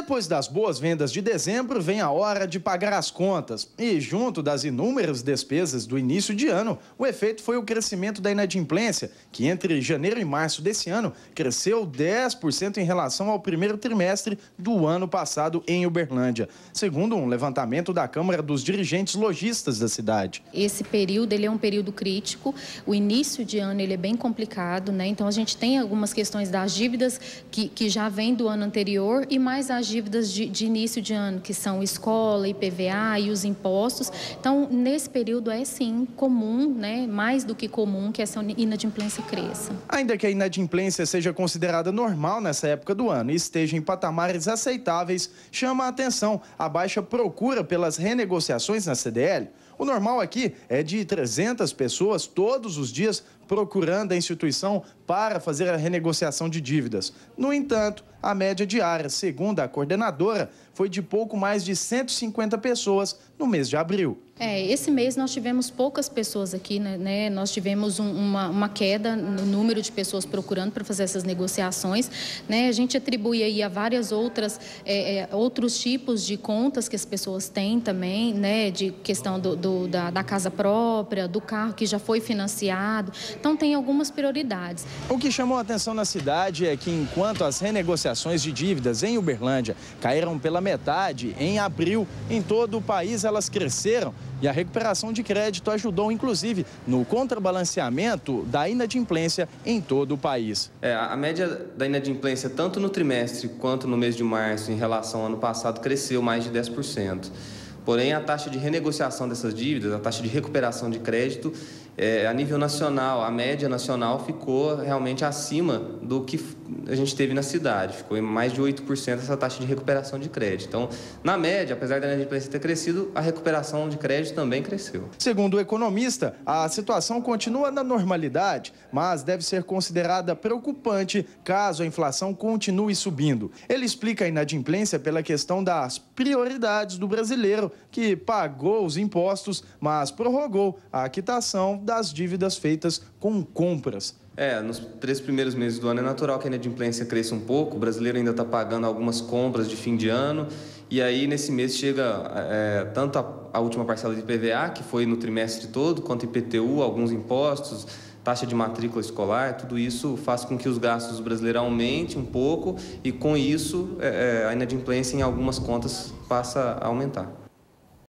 Depois das boas vendas de dezembro, vem a hora de pagar as contas. E junto das inúmeras despesas do início de ano, o efeito foi o crescimento da inadimplência, que entre janeiro e março desse ano cresceu 10% em relação ao primeiro trimestre do ano passado em Uberlândia, segundo um levantamento da Câmara dos Dirigentes Lojistas da cidade. Esse período ele é um período crítico, o início de ano ele é bem complicado, né? Então a gente tem algumas questões das dívidas que já vêm do ano anterior e mais as dívidas de início de ano, que são escola, IPVA e os impostos. Então, nesse período é sim comum, né, mais do que comum, que essa inadimplência cresça. Ainda que a inadimplência seja considerada normal nessa época do ano e esteja em patamares aceitáveis, chama a atenção a baixa procura pelas renegociações na CDL. O normal aqui é de 300 pessoas todos os dias procurando a instituição para fazer a renegociação de dívidas. No entanto, a média diária, segundo a coordenadora, foi de pouco mais de 150 pessoas no mês de abril. Esse mês nós tivemos poucas pessoas aqui, né? Nós tivemos uma queda no número de pessoas procurando para fazer essas negociações, né? A gente atribui aí a várias outros tipos de contas que as pessoas têm também, né? De questão da casa própria, do carro que já foi financiado. Então tem algumas prioridades. O que chamou a atenção na cidade é que enquanto as renegociações de dívidas em Uberlândia caíram pela metade em abril, em todo o país elas cresceram. E a recuperação de crédito ajudou, inclusive, no contrabalanceamento da inadimplência em todo o país. A média da inadimplência, tanto no trimestre quanto no mês de março, em relação ao ano passado, cresceu mais de 10%. Porém, a taxa de renegociação dessas dívidas, a taxa de recuperação de crédito, a nível nacional, a média nacional ficou realmente acima do que a gente teve na cidade. Ficou em mais de 8% essa taxa de recuperação de crédito. Então, na média, apesar da inadimplência ter crescido, a recuperação de crédito também cresceu. Segundo o economista, a situação continua na normalidade, mas deve ser considerada preocupante caso a inflação continue subindo. Ele explica a inadimplência pela questão das prioridades do brasileiro, que pagou os impostos, mas prorrogou a quitação das dívidas feitas com compras. Nos 3 primeiros meses do ano é natural que a inadimplência cresça um pouco. O brasileiro ainda está pagando algumas compras de fim de ano. E aí, nesse mês, chega tanto a última parcela de IPVA, que foi no trimestre todo, quanto IPTU, alguns impostos, taxa de matrícula escolar. Tudo isso faz com que os gastos do brasileiro aumentem um pouco e, com isso, a inadimplência em algumas contas passa a aumentar.